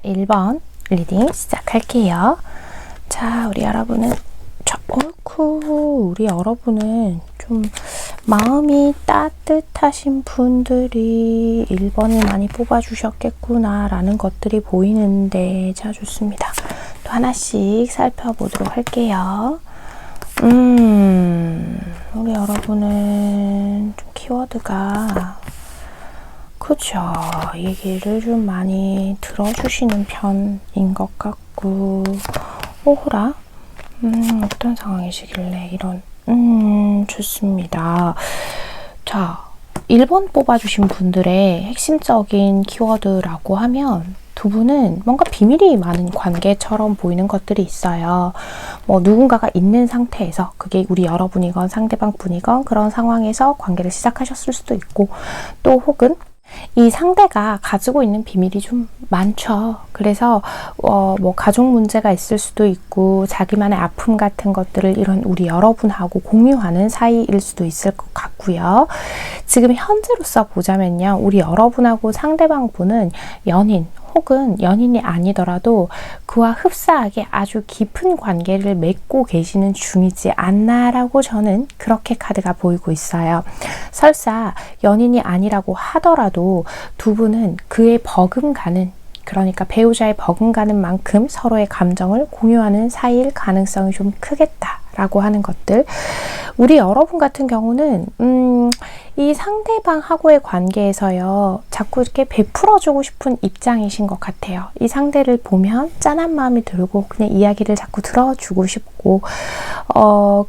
1번 리딩 시작할게요. 자, 우리 여러분은 우리 여러분은 좀 마음이 따뜻하신 분들이 1번을 많이 뽑아주셨겠구나 라는 것들이 보이는데, 자, 좋습니다. 또 하나씩 살펴보도록 할게요. 우리 여러분은 좀 키워드가 그쵸, 얘기를 좀 많이 들어주시는 편인 것 같고, 오호라? 어떤 상황이시길래 이런, 좋습니다. 자, 1번 뽑아주신 분들의 핵심적인 키워드라고 하면 두 분은 뭔가 비밀이 많은 관계처럼 보이는 것들이 있어요. 뭐 누군가가 있는 상태에서, 그게 우리 여러분이건 상대방 분이건 그런 상황에서 관계를 시작하셨을 수도 있고, 또 혹은 이 상대가 가지고 있는 비밀이 좀 많죠. 그래서 뭐 가족 문제가 있을 수도 있고, 자기만의 아픔 같은 것들을 이런 우리 여러분하고 공유하는 사이일 수도 있을 것 같고요. 지금 현재로서 보자면요, 우리 여러분하고 상대방 분은 연인 혹은 연인이 아니더라도 그와 흡사하게 아주 깊은 관계를 맺고 계시는 중이지 않나라고 저는 그렇게 카드가 보이고 있어요. 설사 연인이 아니라고 하더라도 두 분은 그의 버금가는, 그러니까 배우자의 버금가는 만큼 서로의 감정을 공유하는 사이일 가능성이 좀 크겠다라고 하는 것들. 우리 여러분 같은 경우는 이 상대방하고의 관계에서요, 자꾸 이렇게 베풀어주고 싶은 입장이신 것 같아요. 이 상대를 보면 짠한 마음이 들고 그냥 이야기를 자꾸 들어주고 싶고,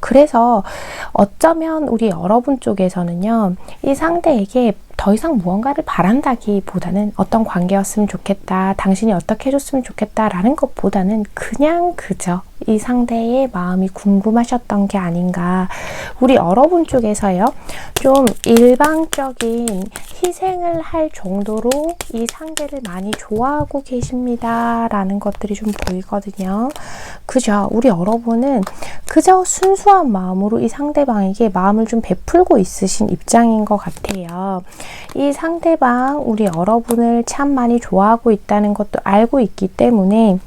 그래서 어쩌면 우리 여러분 쪽에서는요, 이 상대에게 더 이상 무언가를 바란다기보다는 어떤 관계였으면 좋겠다, 당신이 어떻게 해줬으면 좋겠다 라는 것보다는 그냥 그저 이 상대의 마음이 궁금하셨던 게 아닌가. 우리 여러분 쪽에서요, 좀 일방적인 희생을 할 정도로 이 상대를 많이 좋아하고 계십니다 라는 것들이 좀 보이거든요. 그죠? 우리 여러분은 그저 순수한 마음으로 이 상대방에게 마음을 좀 베풀고 있으신 입장인 것 같아요. 이 상대방, 우리 여러분을 참 많이 좋아하고 있다는 것도 알고 있기 때문에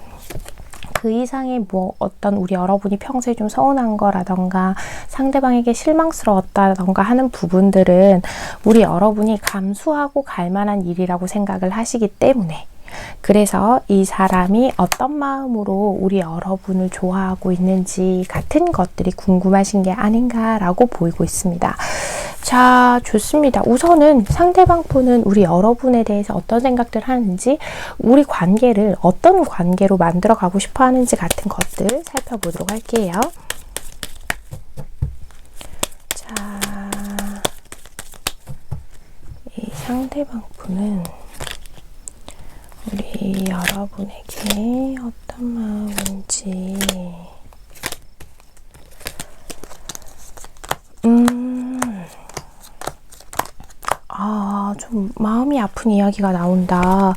그 이상의 뭐 어떤 우리 여러분이 평소에 좀 서운한 거라던가 상대방에게 실망스러웠다던가 하는 부분들은 우리 여러분이 감수하고 갈 만한 일이라고 생각을 하시기 때문에, 그래서 이 사람이 어떤 마음으로 우리 여러분을 좋아하고 있는지 같은 것들이 궁금하신 게 아닌가라고 보이고 있습니다. 자, 좋습니다. 우선은 상대방 분은 우리 여러분에 대해서 어떤 생각들 하는지, 우리 관계를 어떤 관계로 만들어 가고 싶어 하는지 같은 것들 살펴보도록 할게요. 자, 이 상대방 분은 우리 여러분에게 어떤 마음인지, 좀 마음이 아픈 이야기가 나온다.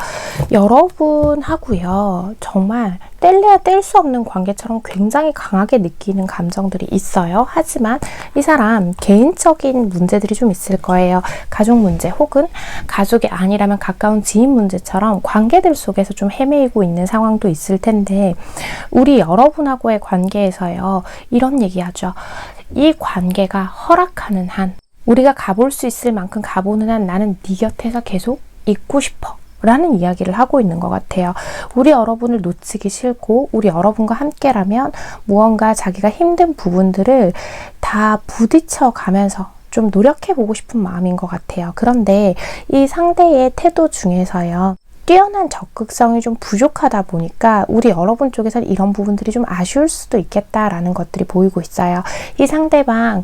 여러분하고요, 정말 뗄래야 뗄 수 없는 관계처럼 굉장히 강하게 느끼는 감정들이 있어요. 하지만 이 사람 개인적인 문제들이 좀 있을 거예요. 가족 문제 혹은 가족이 아니라면 가까운 지인 문제처럼 관계들 속에서 좀 헤매이고 있는 상황도 있을 텐데, 우리 여러분하고의 관계에서요, 이런 얘기하죠. 이 관계가 허락하는 한, 우리가 가볼 수 있을 만큼 가보는 한 나는 네 곁에서 계속 있고 싶어 라는 이야기를 하고 있는 것 같아요. 우리 여러분을 놓치기 싫고, 우리 여러분과 함께라면 무언가 자기가 힘든 부분들을 다 부딪혀 가면서 좀 노력해보고 싶은 마음인 것 같아요. 그런데 이 상대의 태도 중에서요, 뛰어난 적극성이 좀 부족하다 보니까 우리 여러분 쪽에서는 이런 부분들이 좀 아쉬울 수도 있겠다라는 것들이 보이고 있어요. 이 상대방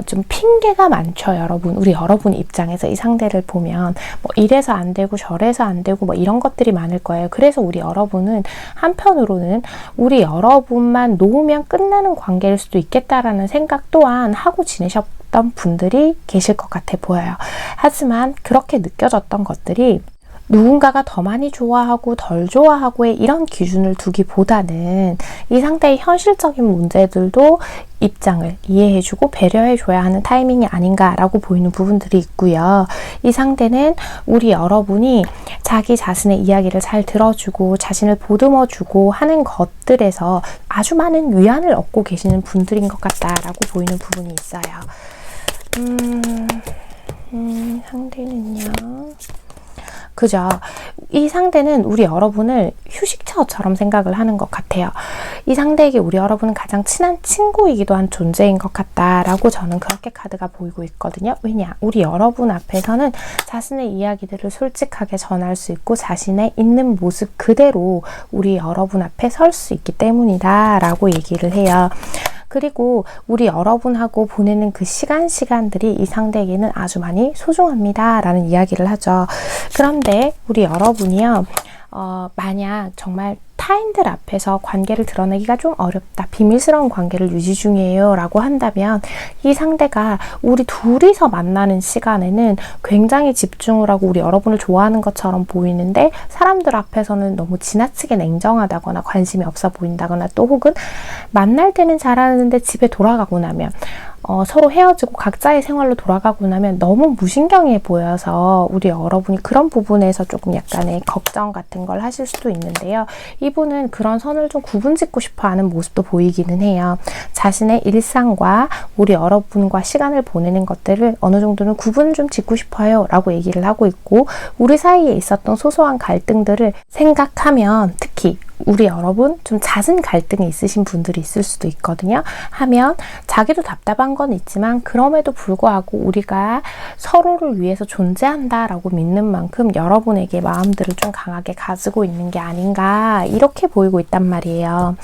좀 핑계가 많죠, 여러분. 우리 여러분 입장에서 이 상대를 보면 뭐 이래서 안 되고 저래서 안 되고 뭐 이런 것들이 많을 거예요. 그래서 우리 여러분은 한편으로는 우리 여러분만 놓으면 끝나는 관계일 수도 있겠다라는 생각 또한 하고 지내셨던 분들이 계실 것 같아 보여요. 하지만 그렇게 느껴졌던 것들이 누군가가 더 많이 좋아하고 덜 좋아하고의 이런 기준을 두기보다는 이 상대의 현실적인 문제들도 입장을 이해해주고 배려해줘야 하는 타이밍이 아닌가라고 보이는 부분들이 있고요. 이 상대는 우리 여러분이 자기 자신의 이야기를 잘 들어주고 자신을 보듬어주고 하는 것들에서 아주 많은 위안을 얻고 계시는 분들인 것 같다라고 보이는 부분이 있어요. 상대는요. 그죠? 이 상대는 우리 여러분을 휴식처처럼 생각을 하는 것 같아요. 이 상대에게 우리 여러분은 가장 친한 친구이기도 한 존재인 것 같다라고 저는 그렇게 카드가 보이고 있거든요. 왜냐? 우리 여러분 앞에서는 자신의 이야기들을 솔직하게 전할 수 있고 자신의 있는 모습 그대로 우리 여러분 앞에 설 수 있기 때문이다 라고 얘기를 해요. 그리고 우리 여러분하고 보내는 그 시간들이 이 상대에게는 아주 많이 소중합니다 라는 이야기를 하죠. 그런데 우리 여러분이요, 만약 정말 타인들 앞에서 관계를 드러내기가 좀 어렵다, 비밀스러운 관계를 유지 중이에요 라고 한다면 이 상대가 우리 둘이서 만나는 시간에는 굉장히 집중을 하고 우리 여러분을 좋아하는 것처럼 보이는데 사람들 앞에서는 너무 지나치게 냉정하다거나 관심이 없어 보인다거나 또 혹은 만날 때는 잘하는데 집에 돌아가고 나면 서로 헤어지고 각자의 생활로 돌아가고 나면 너무 무신경해 보여서 우리 여러분이 그런 부분에서 조금 약간의 걱정 같은 걸 하실 수도 있는데요. 이분은 그런 선을 좀 구분짓고 싶어 하는 모습도 보이기는 해요. 자신의 일상과 우리 여러분과 시간을 보내는 것들을 어느 정도는 구분을 좀 짓고 싶어요 라고 얘기를 하고 있고, 우리 사이에 있었던 소소한 갈등들을 생각하면 특히 우리 여러분 좀 잦은 갈등이 있으신 분들이 있을 수도 있거든요. 하면 자기도 답답한 건 있지만 그럼에도 불구하고 우리가 서로를 위해서 존재한다라고 믿는 만큼 여러분에게 마음들을 좀 강하게 가지고 있는 게 아닌가 이렇게 보이고 있단 말이에요.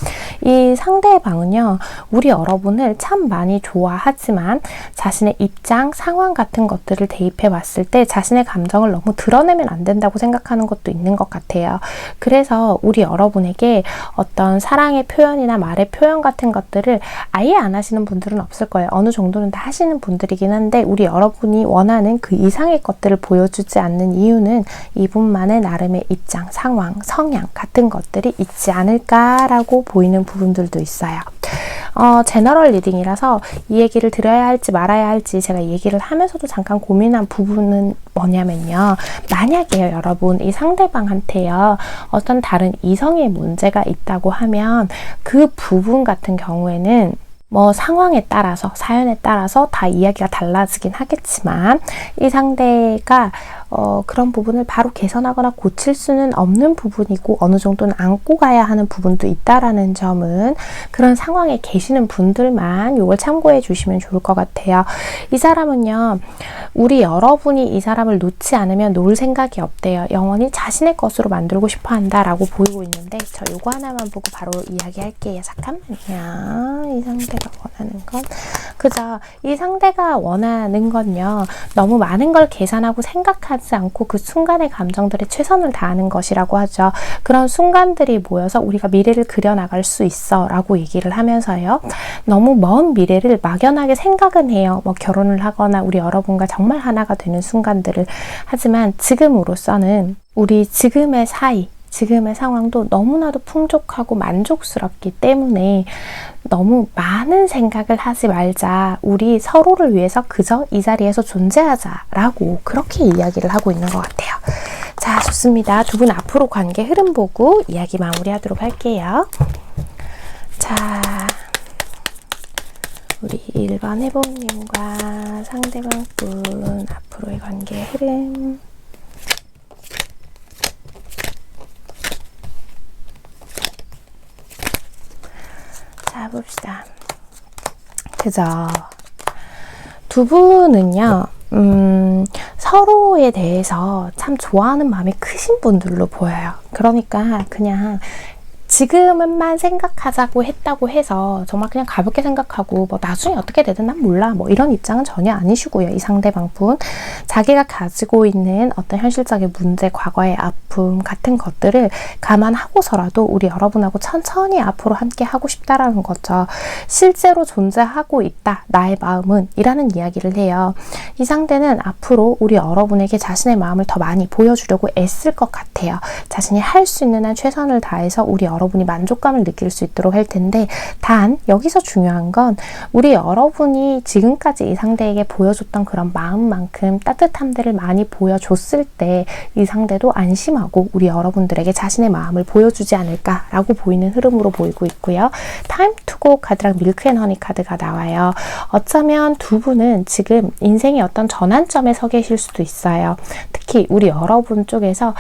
이 상대방은요, 우리 여러분을 참 많이 좋아하지만 자신의 입장, 상황 같은 것들을 대입해 봤을 때 자신의 감정을 너무 드러내면 안 된다고 생각하는 것도 있는 것 같아요. 그래서 우리 여러분에게 어떤 사랑의 표현이나 말의 표현 같은 것들을 아예 안 하시는 분들은 없을 거예요. 어느 정도는 다 하시는 분들이긴 한데 우리 여러분이 원하는 그 이상의 것들을 보여주지 않는 이유는 이분만의 나름의 입장, 상황, 성향 같은 것들이 있지 않을까라고 보이는 부분들도 있어요. 제너럴 리딩이라서 이 얘기를 들어야 할지 말아야 할지 제가 얘기를 하면서도 잠깐 고민한 부분은 뭐냐면요. 만약에요, 여러분, 이 상대방한테요, 어떤 다른 이성의 문제가 있다고 하면 그 부분 같은 경우에는 뭐 상황에 따라서, 사연에 따라서 다 이야기가 달라지긴 하겠지만 이 상대가 그런 부분을 바로 개선하거나 고칠 수는 없는 부분이고 어느 정도는 안고 가야 하는 부분도 있다라는 점은 그런 상황에 계시는 분들만 이걸 참고해 주시면 좋을 것 같아요. 이 사람은요, 우리 여러분이 이 사람을 놓지 않으면 놓을 생각이 없대요. 영원히 자신의 것으로 만들고 싶어 한다라고 보이고 있는데 저 요거 하나만 보고 바로 이야기할게요. 잠깐만요. 이 상대가 원하는 건 그죠? 이 상대가 원하는 건요, 너무 많은 걸 계산하고 생각하지 않고 그 순간의 감정들에 최선을 다하는 것이라고 하죠. 그런 순간들이 모여서 우리가 미래를 그려나갈 수 있어 라고 얘기를 하면서요, 너무 먼 미래를 막연하게 생각은 해요. 뭐 결혼을 하거나 우리 여러분과 정말 하나가 되는 순간들을. 하지만 지금으로서는 우리 지금의 사이, 지금의 상황도 너무나도 풍족하고 만족스럽기 때문에 너무 많은 생각을 하지 말자. 우리 서로를 위해서 그저 이 자리에서 존재하자라고 그렇게 이야기를 하고 있는 것 같아요. 자, 좋습니다. 두 분 앞으로 관계 흐름 보고 이야기 마무리하도록 할게요. 자, 우리 1번 해봉님과 상대방분 앞으로의 관계 흐름. 자, 봅시다. 그죠? 두 분은요, 서로에 대해서 참 좋아하는 마음이 크신 분들로 보여요. 그러니까 그냥 지금은만 생각하자고 했다고 해서 정말 그냥 가볍게 생각하고 뭐 나중에 어떻게 되든 난 몰라 뭐 이런 입장은 전혀 아니시고요. 이 상대방분 자기가 가지고 있는 어떤 현실적인 문제, 과거의 아픔 같은 것들을 감안하고서라도 우리 여러분하고 천천히 앞으로 함께 하고 싶다라는 거죠. 실제로 존재하고 있다 나의 마음은 이라는 이야기를 해요. 이 상대는 앞으로 우리 여러분에게 자신의 마음을 더 많이 보여주려고 애쓸 것 같아요. 자신이 할 수 있는 한 최선을 다해서 우리 여러분이 만족감을 느낄 수 있도록 할 텐데, 단 여기서 중요한 건 우리 여러분이 지금까지 이 상대에게 보여줬던 그런 마음만큼 따뜻함들을 많이 보여줬을 때 이 상대도 안심하고 우리 여러분들에게 자신의 마음을 보여주지 않을까라고 보이는 흐름으로 보이고 있고요. 타임 투고 카드랑 밀크 앤 허니 카드가 나와요. 어쩌면 두 분은 지금 인생의 어떤 전환점에 서 계실 수도 있어요. 특히 우리 여러분 쪽에서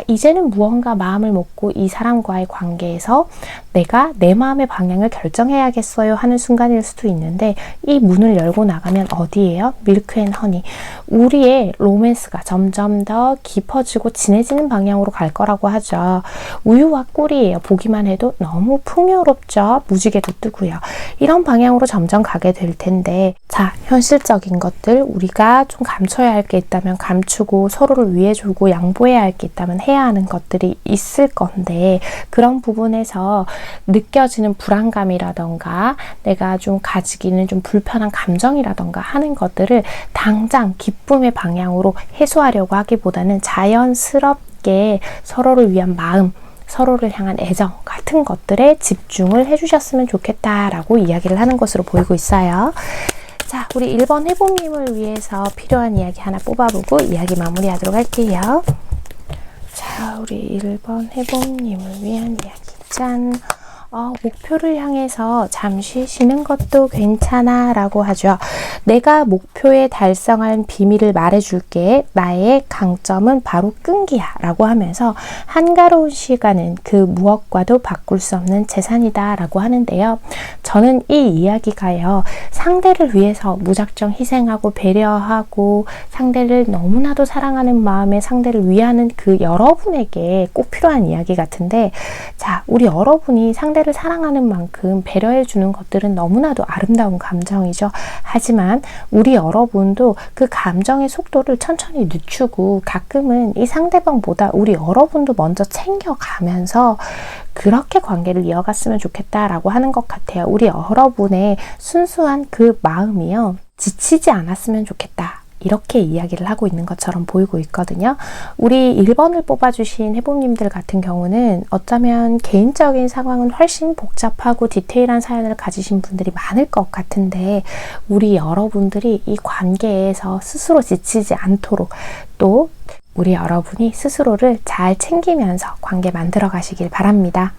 이제는 무언가 마음을 먹고 이 사람과의 관계에서 내가 내 마음의 방향을 결정해야겠어요 하는 순간일 수도 있는데, 이 문을 열고 나가면 어디예요? 밀크 앤 허니. 우리의 로맨스가 점점 더 깊어지고 진해지는 방향으로 갈 거라고 하죠. 우유와 꿀이에요. 보기만 해도 너무 풍요롭죠. 무지개도 뜨고요. 이런 방향으로 점점 가게 될 텐데, 자, 현실적인 것들 우리가 좀 감춰야 할 게 있다면 감추고 서로를 위해주고 양보해야 할 게 있다면 해야 하는 것들이 있을 건데, 그런 부분에서 느껴지는 불안감이라던가 내가 좀 가지기는 좀 불편한 감정이라던가 하는 것들을 당장 기쁨의 방향으로 해소하려고 하기보다는 자연스럽게 서로를 위한 마음, 서로를 향한 애정 같은 것들에 집중을 해주셨으면 좋겠다라고 이야기를 하는 것으로 보이고 있어요. 자, 우리 1번 해봄님을 위해서 필요한 이야기 하나 뽑아보고 이야기 마무리하도록 할게요. 자, 우리 1번 해봄님을 위한 이야기. 짠! 목표를 향해서 잠시 쉬는 것도 괜찮아 라고 하죠. 내가 목표에 달성한 비밀을 말해줄게. 나의 강점은 바로 끈기야 라고 하면서 한가로운 시간은 그 무엇과도 바꿀 수 없는 재산이다 라고 하는데요. 저는 이 이야기가요, 상대를 위해서 무작정 희생하고 배려하고 상대를 너무나도 사랑하는 마음에 상대를 위하는 그 여러분에게 꼭 필요한 이야기 같은데, 자, 우리 여러분이 상대를 사랑하는 만큼 배려해 주는 것들은 너무나도 아름다운 감정이죠. 하지만 우리 여러분도 그 감정의 속도를 천천히 늦추고 가끔은 이 상대방보다 우리 여러분도 먼저 챙겨가면서 그렇게 관계를 이어갔으면 좋겠다라고 하는 것 같아요. 우리 여러분의 순수한 그 마음이요, 지치지 않았으면 좋겠다. 이렇게 이야기를 하고 있는 것처럼 보이고 있거든요. 우리 1번을 뽑아주신 해봄님들 같은 경우는 어쩌면 개인적인 상황은 훨씬 복잡하고 디테일한 사연을 가지신 분들이 많을 것 같은데, 우리 여러분들이 이 관계에서 스스로 지치지 않도록, 또 우리 여러분이 스스로를 잘 챙기면서 관계 만들어 가시길 바랍니다.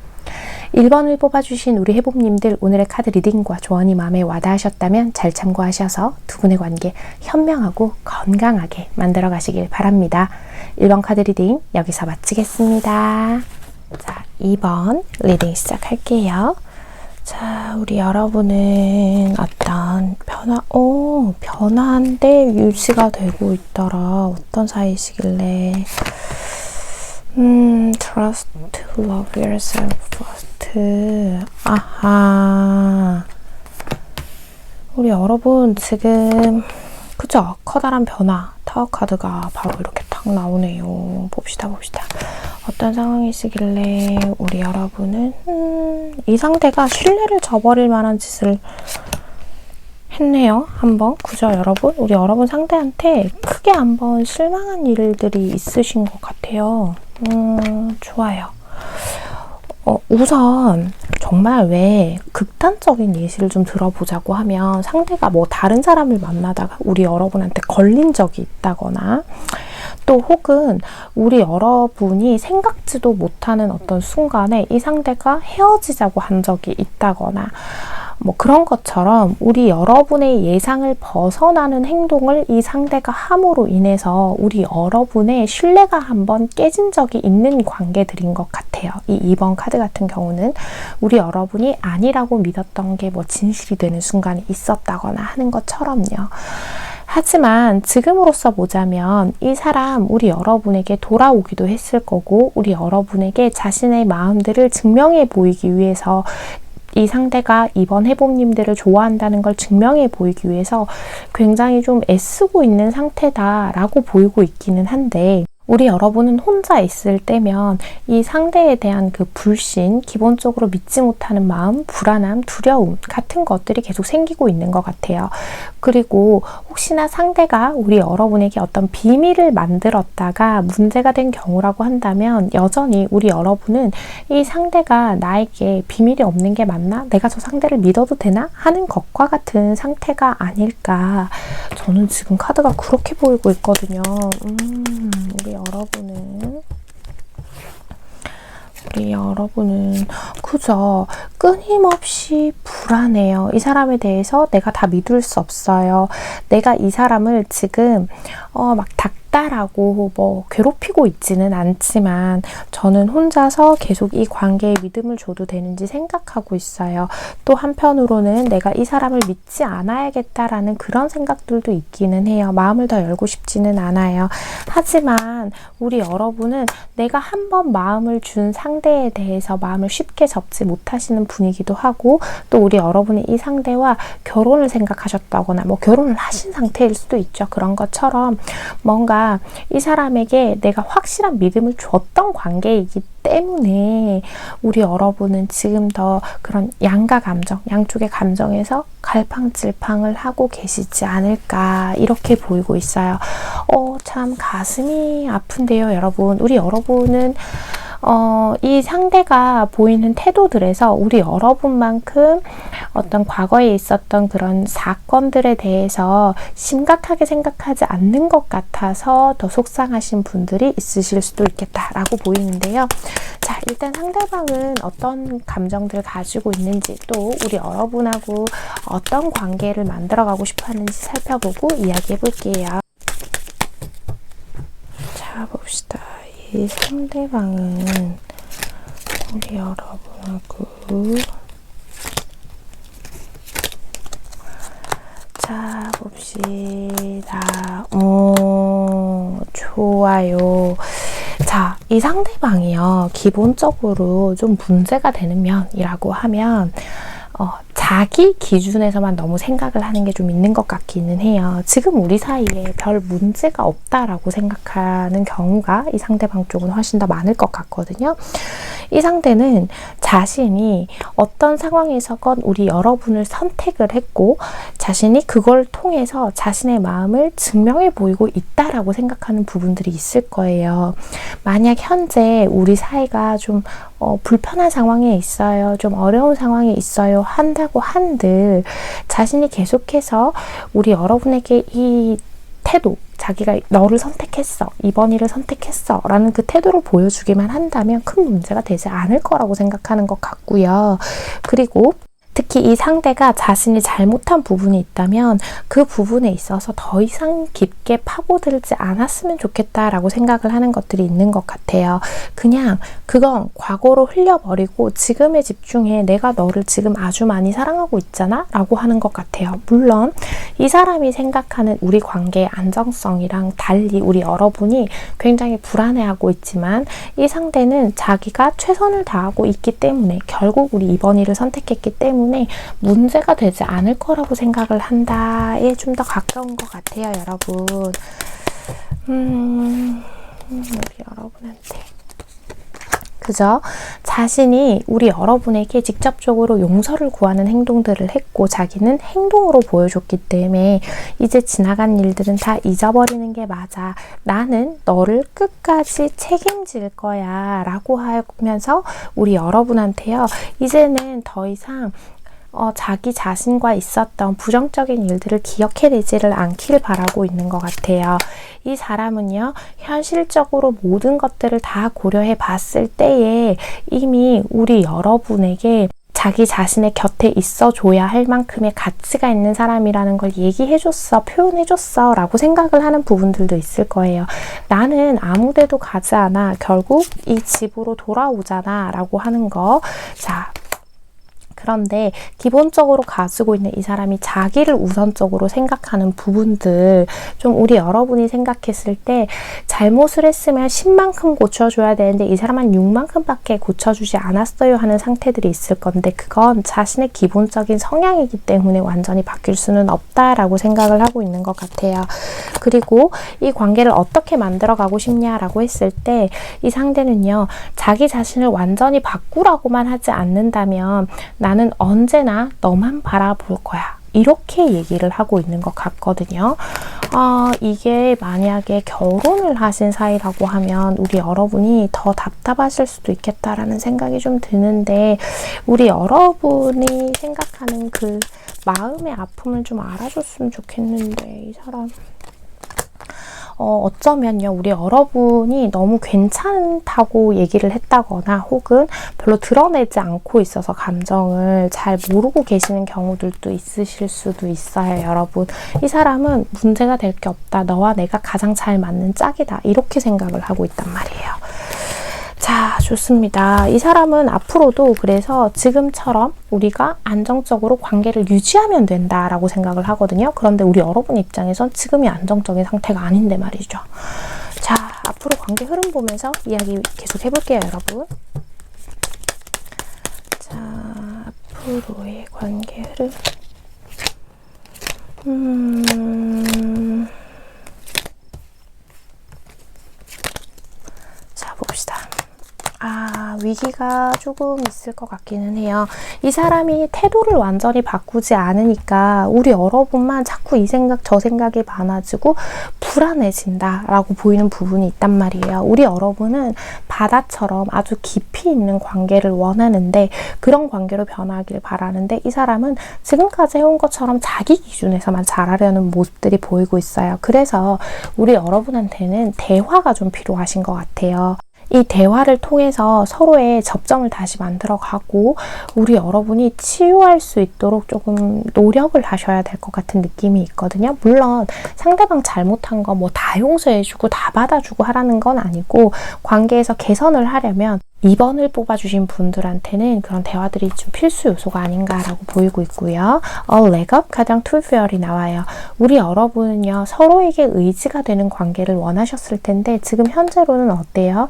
1번을 뽑아주신 우리 해봄님들, 오늘의 카드 리딩과 조언이 마음에 와닿으셨다면 잘 참고하셔서 두 분의 관계 현명하고 건강하게 만들어 가시길 바랍니다. 1번 카드 리딩 여기서 마치겠습니다. 자, 2번 리딩 시작할게요. 자, 우리 여러분은 어떤 변화인데 유지가 되고 있더라. 어떤 사이시길래? Trust to love yourself first. 아하. 우리 여러분 지금, 그죠? 커다란 변화. 타워 카드가 바로 이렇게 탁 나오네요. 봅시다. 어떤 상황이시길래 우리 여러분은 이 상대가 신뢰를 저버릴 만한 짓을 했네요. 한번. 그죠, 여러분? 우리 여러분 상대한테 크게 한번 실망한 일들이 있으신 것 같아요. 좋아요. 우선 정말 왜 극단적인 예시를 좀 들어보자고 하면, 상대가 뭐 다른 사람을 만나다가 우리 여러분한테 걸린 적이 있다거나, 또 혹은 우리 여러분이 생각지도 못하는 어떤 순간에 이 상대가 헤어지자고 한 적이 있다거나, 뭐 그런 것처럼 우리 여러분의 예상을 벗어나는 행동을 이 상대가 함으로 인해서 우리 여러분의 신뢰가 한번 깨진 적이 있는 관계들인 것 같아요. 이 2번 카드 같은 경우는 우리 여러분이 아니라고 믿었던 게 뭐 진실이 되는 순간이 있었다거나 하는 것처럼요. 하지만 지금으로서 보자면 이 사람 우리 여러분에게 돌아오기도 했을 거고 우리 여러분에게 자신의 마음들을 증명해 보이기 위해서 이 상대가 이번 해봄님들을 좋아한다는 걸 증명해 보이기 위해서 굉장히 좀 애쓰고 있는 상태다라고 보이고 있기는 한데 우리 여러분은 혼자 있을 때면 이 상대에 대한 그 불신, 기본적으로 믿지 못하는 마음, 불안함, 두려움 같은 것들이 계속 생기고 있는 것 같아요. 그리고 혹시나 상대가 우리 여러분에게 어떤 비밀을 만들었다가 문제가 된 경우라고 한다면 여전히 우리 여러분은 이 상대가 나에게 비밀이 없는 게 맞나? 내가 저 상대를 믿어도 되나? 하는 것과 같은 상태가 아닐까. 저는 지금 카드가 그렇게 보이고 있거든요. 우리 여러분은 그죠? 끊임없이 불안해요. 이 사람에 대해서 내가 다 믿을 수 없어요. 내가 이 사람을 지금 막 닥달하고 뭐 괴롭히고 있지는 않지만 저는 혼자서 계속 이 관계에 믿음을 줘도 되는지 생각하고 있어요. 또 한편으로는 내가 이 사람을 믿지 않아야겠다라는 그런 생각들도 있기는 해요. 마음을 더 열고 싶지는 않아요. 하지만 우리 여러분은 내가 한번 마음을 준 상대에 대해서 마음을 쉽게 접지 못하시는 분이기도 하고 또 우리 여러분이 이 상대와 결혼을 생각하셨다거나 뭐 결혼을 하신 상태일 수도 있죠. 그런 것처럼 뭔가 이 사람에게 내가 확실한 믿음을 줬던 관계이기 때문에 우리 여러분은 지금 더 그런 양가 감정, 양쪽의 감정에서 갈팡질팡을 하고 계시지 않을까 이렇게 보이고 있어요. 참 가슴이 아픈데요, 여러분. 우리 여러분은 이 상대가 보이는 태도들에서 우리 여러분만큼 어떤 과거에 있었던 그런 사건들에 대해서 심각하게 생각하지 않는 것 같아서 더 속상하신 분들이 있으실 수도 있겠다라고 보이는데요. 자, 일단 상대방은 어떤 감정들을 가지고 있는지 또 우리 여러분하고 어떤 관계를 만들어가고 싶어 하는지 살펴보고 이야기해 볼게요. 자, 봅시다. 이 상대방은 우리 여러분하고 자 봅시다. 좋아요. 자, 이 상대방이요. 기본적으로 좀 문제가 되는 면이라고 하면 자기 기준에서만 너무 생각을 하는 게 좀 있는 것 같기는 해요. 지금 우리 사이에 별 문제가 없다라고 생각하는 경우가 이 상대방 쪽은 훨씬 더 많을 것 같거든요. 이 상대는 자신이 어떤 상황에서건 우리 여러분을 선택을 했고 자신이 그걸 통해서 자신의 마음을 증명해 보이고 있다라고 생각하는 부분들이 있을 거예요. 만약 현재 우리 사이가 좀 불편한 상황에 있어요. 좀 어려운 상황에 있어요. 한다고 한들 자신이 계속해서 우리 여러분에게 이 태도, 자기가 너를 선택했어, 이번 일을 선택했어 라는 그 태도를 보여주기만 한다면 큰 문제가 되지 않을 거라고 생각하는 것 같고요. 그리고 특히 이 상대가 자신이 잘못한 부분이 있다면 그 부분에 있어서 더 이상 깊게 파고들지 않았으면 좋겠다라고 생각을 하는 것들이 있는 것 같아요. 그냥 그건 과거로 흘려버리고 지금에 집중해. 내가 너를 지금 아주 많이 사랑하고 있잖아 라고 하는 것 같아요. 물론 이 사람이 생각하는 우리 관계의 안정성이랑 달리 우리 여러분이 굉장히 불안해하고 있지만 이 상대는 자기가 최선을 다하고 있기 때문에 결국 우리 이번 일을 선택했기 때문에 문제가 되지 않을 거라고 생각을 한다에 좀 더 가까운 것 같아요, 여러분. 우리 여러분한테. 그죠? 자신이 우리 여러분에게 직접적으로 용서를 구하는 행동들을 했고 자기는 행동으로 보여줬기 때문에 이제 지나간 일들은 다 잊어버리는 게 맞아. 나는 너를 끝까지 책임질 거야 라고 하면서 우리 여러분한테요. 이제는 더 이상 자기 자신과 있었던 부정적인 일들을 기억해내지를 않기를 바라고 있는 것 같아요. 이 사람은요, 현실적으로 모든 것들을 다 고려해 봤을 때에 이미 우리 여러분에게 자기 자신의 곁에 있어줘야 할 만큼의 가치가 있는 사람이라는 걸 얘기해줬어, 표현해줬어 라고 생각을 하는 부분들도 있을 거예요. 나는 아무 데도 가지 않아. 결국 이 집으로 돌아오잖아 라고 하는 거. 자, 그런데 기본적으로 가지고 있는 이 사람이 자기를 우선적으로 생각하는 부분들, 좀 우리 여러분이 생각했을 때 잘못을 했으면 10만큼 고쳐줘야 되는데 이 사람은 6만큼밖에 고쳐주지 않았어요 하는 상태들이 있을 건데, 그건 자신의 기본적인 성향이기 때문에 완전히 바뀔 수는 없다라고 생각을 하고 있는 것 같아요. 그리고 이 관계를 어떻게 만들어 가고 싶냐라고 했을 때 이 상대는요, 자기 자신을 완전히 바꾸라고만 하지 않는다면 나는 언제나 너만 바라볼 거야, 이렇게 얘기를 하고 있는 것 같거든요. 이게 만약에 결혼을 하신 사이라고 하면 우리 여러분이 더 답답하실 수도 있겠다라는 생각이 좀 드는데, 우리 여러분이 생각하는 그 마음의 아픔을 좀 알아줬으면 좋겠는데, 이 사람 어쩌면요, 우리 여러분이 너무 괜찮다고 얘기를 했다거나 혹은 별로 드러내지 않고 있어서 감정을 잘 모르고 계시는 경우들도 있으실 수도 있어요, 여러분. 이 사람은 문제가 될 게 없다, 너와 내가 가장 잘 맞는 짝이다, 이렇게 생각을 하고 있단 말이에요. 자, 좋습니다. 이 사람은 앞으로도 그래서 지금처럼 우리가 안정적으로 관계를 유지하면 된다라고 생각을 하거든요. 그런데 우리 여러분 입장에선 지금이 안정적인 상태가 아닌데 말이죠. 자, 앞으로 관계 흐름 보면서 이야기 계속 해볼게요, 여러분. 자, 앞으로의 관계 흐름. 자, 봅시다. 위기가 조금 있을 것 같기는 해요. 이 사람이 태도를 완전히 바꾸지 않으니까 우리 여러분만 자꾸 이 생각 저 생각이 많아지고 불안해진다라고 보이는 부분이 있단 말이에요. 우리 여러분은 바다처럼 아주 깊이 있는 관계를 원하는데, 그런 관계로 변하길 바라는데, 이 사람은 지금까지 해온 것처럼 자기 기준에서만 잘하려는 모습들이 보이고 있어요. 그래서 우리 여러분한테는 대화가 좀 필요하신 것 같아요. 이 대화를 통해서 서로의 접점을 다시 만들어가고 우리 여러분이 치유할 수 있도록 조금 노력을 하셔야 될 것 같은 느낌이 있거든요. 물론 상대방 잘못한 거 뭐 다 용서해주고 다 받아주고 하라는 건 아니고, 관계에서 개선을 하려면 2번을 뽑아주신 분들한테는 그런 대화들이 좀 필수 요소가 아닌가라고 보이고 있고요. leg up 가장 투표열이 나와요. 우리 여러분은요, 서로에게 의지가 되는 관계를 원하셨을 텐데 지금 현재로는 어때요?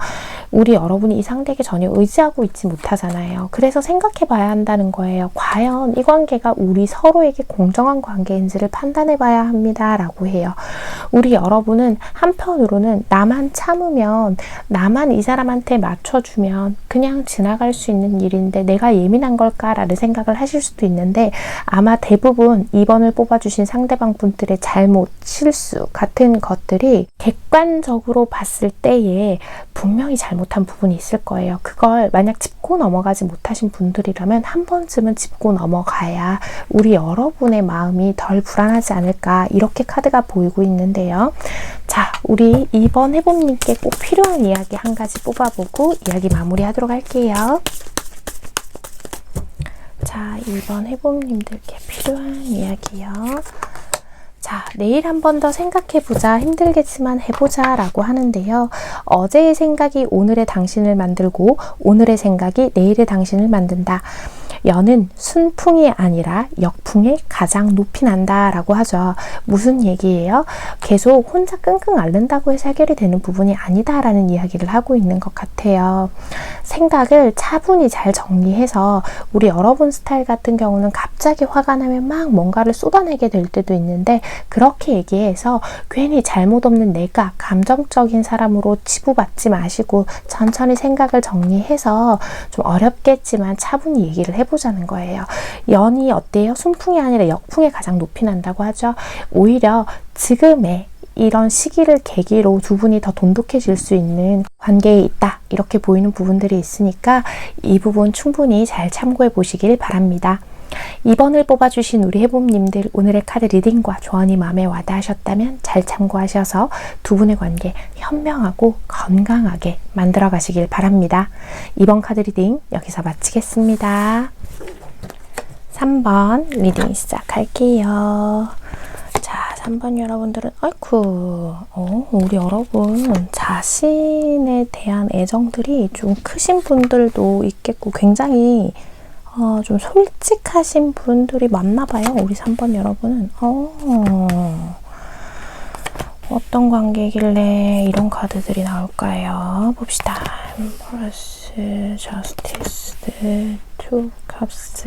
우리 여러분이 이 상대에게 전혀 의지하고 있지 못하잖아요. 그래서 생각해 봐야 한다는 거예요. 과연 이 관계가 우리 서로에게 공정한 관계인지를 판단해 봐야 합니다 라고 해요. 우리 여러분은 한편으로는 나만 참으면, 나만 이 사람한테 맞춰주면 그냥 지나갈 수 있는 일인데 내가 예민한 걸까라는 생각을 하실 수도 있는데, 아마 대부분 2번을 뽑아주신 상대방 분들의 잘못, 실수 같은 것들이 객관적으로 봤을 때에 분명히 잘못한 부분이 있을 거예요. 그걸 만약 짚고 넘어가지 못하신 분들이라면 한 번쯤은 짚고 넘어가야 우리 여러분의 마음이 덜 불안하지 않을까, 이렇게 카드가 보이고 있는데요. 자, 우리 2번 해봄님께 꼭 필요한 이야기 한 가지 뽑아보고 이야기 마무리하도록 할게요. 자, 2번 해봄님들께 필요한 이야기요. 자, 내일 한 번 더 생각해보자, 힘들겠지만 해보자 라고 하는데요. 어제의 생각이 오늘의 당신을 만들고 오늘의 생각이 내일의 당신을 만든다. 연은 순풍이 아니라 역풍에 가장 높이 난다 라고 하죠. 무슨 얘기예요? 계속 혼자 끙끙 앓는다고 해서 해결이 되는 부분이 아니다 라는 이야기를 하고 있는 것 같아요. 생각을 차분히 잘 정리해서, 우리 여러분 스타일 같은 경우는 갑자기 화가 나면 막 뭔가를 쏟아내게 될 때도 있는데, 그렇게 얘기해서 괜히 잘못 없는 내가 감정적인 사람으로 치부받지 마시고 천천히 생각을 정리해서 좀 어렵겠지만 차분히 얘기를 해보자는 거예요. 연이 어때요? 순풍이 아니라 역풍에 가장 높이 난다고 하죠. 오히려 지금의 이런 시기를 계기로 두 분이 더 돈독해질 수 있는 관계에 있다, 이렇게 보이는 부분들이 있으니까 이 부분 충분히 잘 참고해 보시길 바랍니다. 2번을 뽑아주신 우리 해봄님들, 오늘의 카드 리딩과 조언이 마음에 와닿으셨다면 잘 참고하셔서 두 분의 관계 현명하고 건강하게 만들어 가시길 바랍니다. 2번 카드 리딩 여기서 마치겠습니다. 3번 리딩 시작할게요. 자, 3번 여러분들은 아이쿠, 우리 여러분 자신에 대한 애정들이 좀 크신 분들도 있겠고, 굉장히 좀 솔직하신 분들이 많나 봐요. 우리 3번 여러분은. 어떤 관계길래 이런 카드들이 나올까요? 봅시다. Empress, Justice, Two Cups.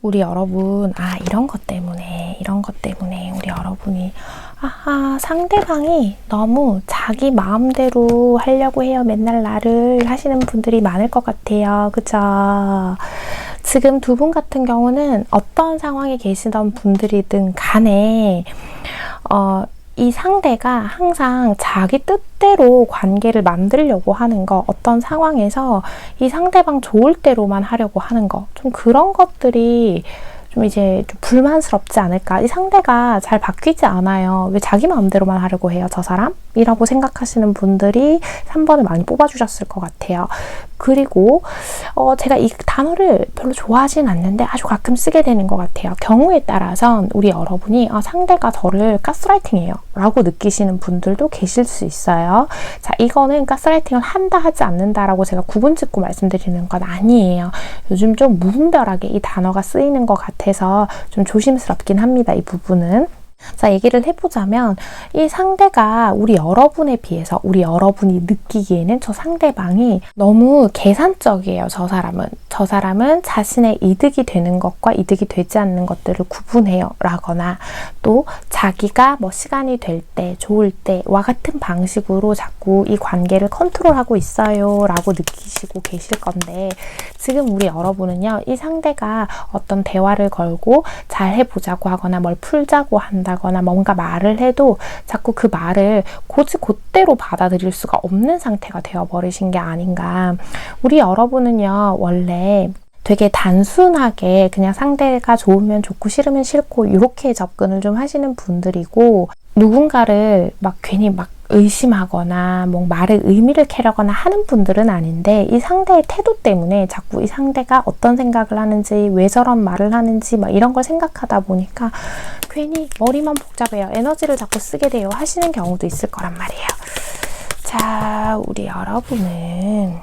우리 여러분, 이런 것 때문에 우리 여러분이 상대방이 너무 자기 마음대로 하려고 해요. 맨날 나를 하시는 분들이 많을 것 같아요. 그죠? 지금 두 분 같은 경우는 어떤 상황에 계시던 분들이든 간에 이 상대가 항상 자기 뜻대로 관계를 만들려고 하는 거, 어떤 상황에서 이 상대방 좋을 대로만 하려고 하는 거, 좀 그런 것들이 좀 이제 좀 불만스럽지 않을까. 이 상대가 잘 바뀌지 않아요. 왜 자기 마음대로만 하려고 해요, 저 사람? 이라고 생각하시는 분들이 3번을 많이 뽑아주셨을 것 같아요. 그리고 제가 이 단어를 별로 좋아하진 않는데 아주 가끔 쓰게 되는 것 같아요. 경우에 따라선 우리 여러분이 상대가 저를 가스라이팅해요 라고 느끼시는 분들도 계실 수 있어요. 자, 이거는 가스라이팅을 한다 하지 않는다라고 제가 구분짓고 말씀드리는 건 아니에요. 요즘 좀 무분별하게 이 단어가 쓰이는 것 같아서 좀 조심스럽긴 합니다. 이 부분은. 자, 얘기를 해보자면 이 상대가 우리 여러분에 비해서 우리 여러분이 느끼기에는 저 상대방이 너무 계산적이에요. 저 사람은 자신의 이득이 되는 것과 이득이 되지 않는 것들을 구분해요 라거나, 또 자기가 뭐 시간이 될 때, 좋을 때와 같은 방식으로 자꾸 이 관계를 컨트롤하고 있어요 라고 느끼시고 계실 건데, 지금 우리 여러분은요, 이 상대가 어떤 대화를 걸고 잘 해보자고 하거나 뭘 풀자고 한다거나 뭔가 말을 해도 자꾸 그 말을 곧대로 받아들일 수가 없는 상태가 되어버리신 게 아닌가. 우리 여러분은요, 원래 되게 단순하게 그냥 상대가 좋으면 좋고 싫으면 싫고 이렇게 접근을 좀 하시는 분들이고, 누군가를 괜히 의심하거나 뭐 말의 의미를 캐려거나 하는 분들은 아닌데, 이 상대의 태도 때문에 자꾸 이 상대가 어떤 생각을 하는지, 왜 저런 말을 하는지 이런 걸 생각하다 보니까 괜히 머리만 복잡해요. 에너지를 자꾸 쓰게 돼요 하시는 경우도 있을 거란 말이에요. 자, 우리 여러분은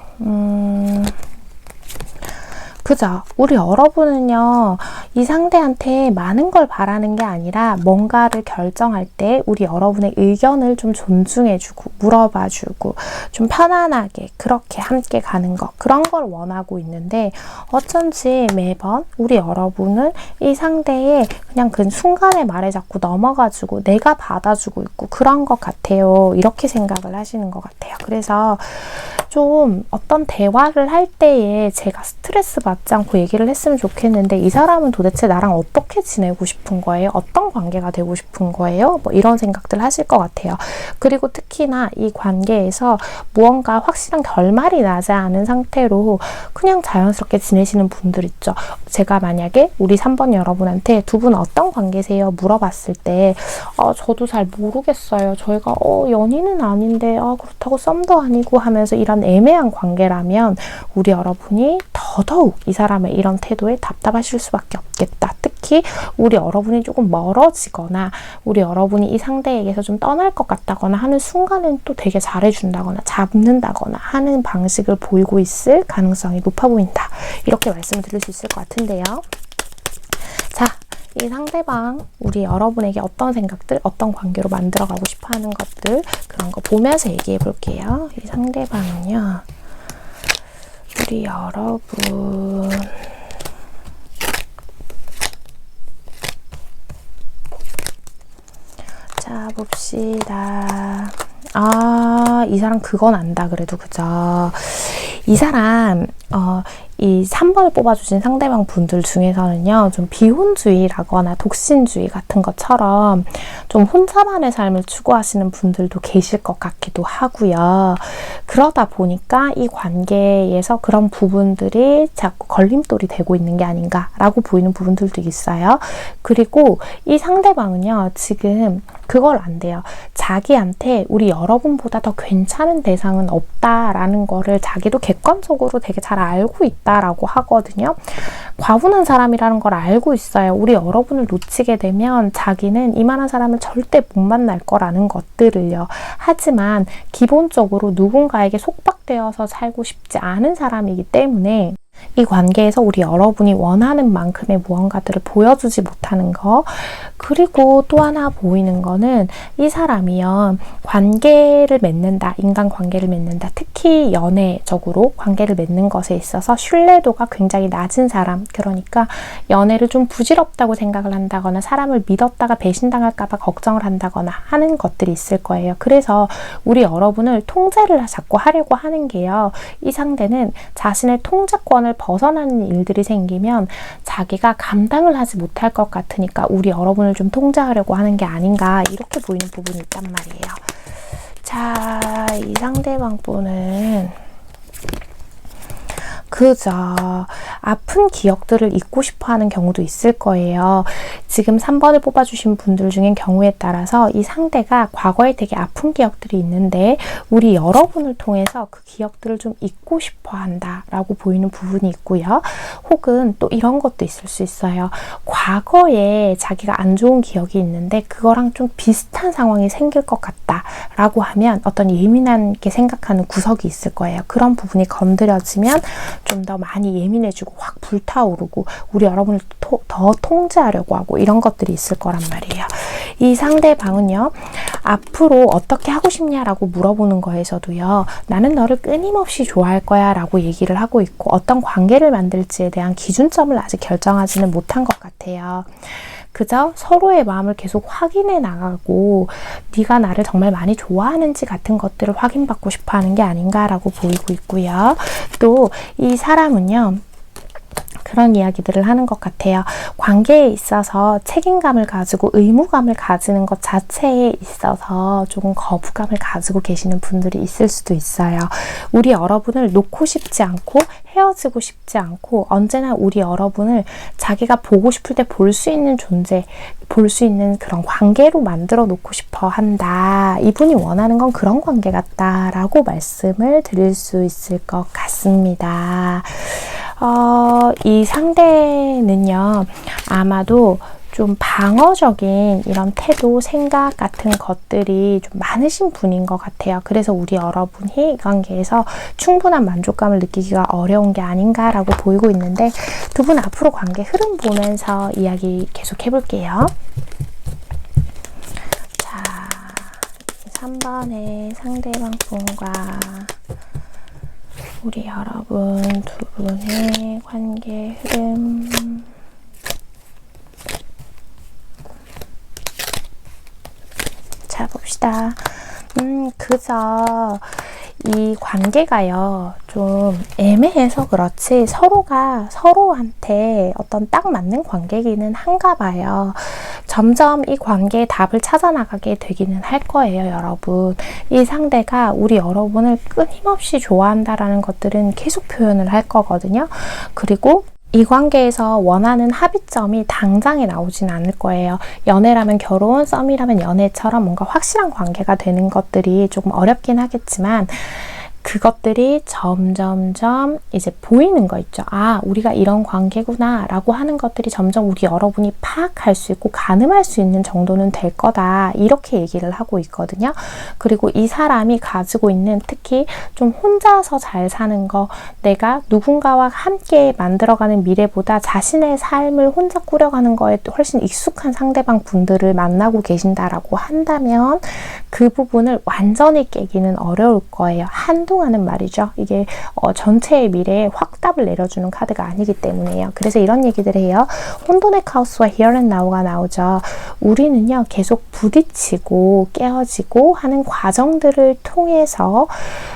그죠? 우리 여러분은요, 이 상대한테 많은 걸 바라는 게 아니라 뭔가를 결정할 때 우리 여러분의 의견을 좀 존중해주고 물어봐주고 좀 편안하게 그렇게 함께 가는 거, 그런 걸 원하고 있는데, 어쩐지 매번 우리 여러분은 이 상대의 그냥 그 순간의 말에 자꾸 넘어가지고 내가 받아주고 있고 그런 것 같아요. 이렇게 생각을 하시는 것 같아요. 그래서 좀 어떤 대화를 할 때에 제가 스트레스 받지 않고 얘기를 했으면 좋겠는데, 이 사람은 도대체 나랑 어떻게 지내고 싶은 거예요? 어떤 관계가 되고 싶은 거예요? 이런 생각들 하실 것 같아요. 그리고 특히나 이 관계에서 무언가 확실한 결말이 나지 않은 상태로 그냥 자연스럽게 지내시는 분들 있죠. 제가 만약에 우리 3번 여러분한테 두 분 어떤 관계세요? 물어봤을 때 저도 잘 모르겠어요. 저희가 연인은 아닌데 그렇다고 썸도 아니고 하면서 이런 애매한 관계라면 우리 여러분이 더더욱 이 사람의 이런 태도에 답답하실 수밖에 없겠다. 특히 우리 여러분이 조금 멀어지거나 우리 여러분이 이 상대에게서 좀 떠날 것 같다거나 하는 순간은 또 되게 잘해준다거나 잡는다거나 하는 방식을 보이고 있을 가능성이 높아 보인다. 이렇게 말씀을 드릴 수 있을 것 같은데요. 자, 이 상대방, 우리 여러분에게 어떤 생각들, 어떤 관계로 만들어가고 싶어하는 것들, 그런 거 보면서 얘기해 볼게요. 이 상대방은요, 우리 여러분 자, 봅시다. 이 사람 그건 안다 그래도. 그죠? 이 사람 이 3번을 뽑아주신 상대방 분들 중에서는요, 좀 비혼주의라거나 독신주의 같은 것처럼 좀 혼자만의 삶을 추구하시는 분들도 계실 것 같기도 하고요. 그러다 보니까 이 관계에서 그런 부분들이 자꾸 걸림돌이 되고 있는 게 아닌가라고 보이는 부분들도 있어요. 그리고 이 상대방은요, 지금 그걸 안 돼요. 자기한테 우리 여러분보다 더 괜찮은 대상은 없다라는 거를 자기도 객관적으로 되게 잘 알고 있다라고 하거든요. 과분한 사람이라는 걸 알고 있어요. 우리 여러분을 놓치게 되면 자기는 이만한 사람을 절대 못 만날 거라는 것들을요. 하지만 기본적으로 누군가에게 속박되어서 살고 싶지 않은 사람이기 때문에 이 관계에서 우리 여러분이 원하는 만큼의 무언가들을 보여주지 못하는 거, 그리고 또 하나 보이는 거는 이 사람이요, 관계를 맺는다, 인간관계를 맺는다, 특히 연애적으로 관계를 맺는 것에 있어서 신뢰도가 굉장히 낮은 사람, 그러니까 연애를 좀 부질없다고 생각을 한다거나 사람을 믿었다가 배신당할까 봐 걱정을 한다거나 하는 것들이 있을 거예요. 그래서 우리 여러분을 통제를 자꾸 하려고 하는 게요, 이 상대는 자신의 통제권을 벗어나는 일들이 생기면 자기가 감당을 하지 못할 것 같으니까 우리 여러분을 좀 통제하려고 하는 게 아닌가, 이렇게 보이는 부분이 있단 말이에요. 자, 이 상대방 분은 그저 아픈 기억들을 잊고 싶어 하는 경우도 있을 거예요. 지금 3번을 뽑아주신 분들 중엔 경우에 따라서 이 상대가 과거에 되게 아픈 기억들이 있는데 우리 여러분을 통해서 그 기억들을 좀 잊고 싶어 한다라고 보이는 부분이 있고요. 혹은 또 이런 것도 있을 수 있어요. 과거에 자기가 안 좋은 기억이 있는데 그거랑 좀 비슷한 상황이 생길 것 같다라고 하면 어떤 예민하게 생각하는 구석이 있을 거예요. 그런 부분이 건드려지면 좀 더 많이 예민해지고 확 불타오르고 우리 여러분을 더 통제하려고 하고 이런 것들이 있을 거란 말이에요. 이 상대방은요, 앞으로 어떻게 하고 싶냐라고 물어보는 거에서도요, 나는 너를 끊임없이 좋아할 거야 라고 얘기를 하고 있고 어떤 관계를 만들지에 대한 기준점을 아직 결정하지는 못한 것 같아요. 그저 서로의 마음을 계속 확인해 나가고 네가 나를 정말 많이 좋아하는지 같은 것들을 확인받고 싶어 하는 게 아닌가라고 보이고 있고요. 또 이 사람은요, 그런 이야기들을 하는 것 같아요. 관계에 있어서 책임감을 가지고 의무감을 가지는 것 자체에 있어서 조금 거부감을 가지고 계시는 분들이 있을 수도 있어요. 우리 여러분을 놓고 싶지 않고 헤어지고 싶지 않고 언제나 우리 여러분을 자기가 보고 싶을 때 볼 수 있는 존재, 볼 수 있는 그런 관계로 만들어 놓고 싶어 한다. 이분이 원하는 건 그런 관계 같다라고 말씀을 드릴 수 있을 것 같습니다. 이 상대는요, 아마도 좀 방어적인 이런 태도, 생각 같은 것들이 좀 많으신 분인 것 같아요. 그래서 우리 여러분이 이 관계에서 충분한 만족감을 느끼기가 어려운 게 아닌가라고 보이고 있는데, 두 분 앞으로 관계 흐름 보면서 이야기 계속 해볼게요. 자, 3번의 상대방 분과 우리 여러분 두 분의 관계 흐름. 자, 봅시다. 그저 이 관계가요, 좀 애매해서 그렇지 서로가 서로한테 어떤 딱 맞는 관계기는 한가 봐요. 점점 이 관계의 답을 찾아 나가게 되기는 할 거예요, 여러분. 이 상대가 우리 여러분을 끊임없이 좋아한다라는 것들은 계속 표현을 할 거거든요. 그리고 이 관계에서 원하는 합의점이 당장에 나오진 않을 거예요. 연애라면 결혼, 썸이라면 연애처럼 뭔가 확실한 관계가 되는 것들이 조금 어렵긴 하겠지만 그것들이 점점점 이제 보이는 거 있죠. 아, 우리가 이런 관계구나 라고 하는 것들이 점점 우리 여러분이 파악할 수 있고 가늠할 수 있는 정도는 될 거다, 이렇게 얘기를 하고 있거든요. 그리고 이 사람이 가지고 있는, 특히 좀 혼자서 잘 사는 거, 내가 누군가와 함께 만들어가는 미래보다 자신의 삶을 혼자 꾸려가는 거에 훨씬 익숙한 상대방 분들을 만나고 계신다라고 한다면 그 부분을 완전히 깨기는 어려울 거예요. 한동안은 말이죠. 이게 전체의 미래에 확답을 내려주는 카드가 아니기 때문에요. 그래서 이런 얘기들을 해요. 혼돈의 카오스와 Here and Now가 나오죠. 우리는요, 계속 부딪히고 깨어지고 하는 과정들을 통해서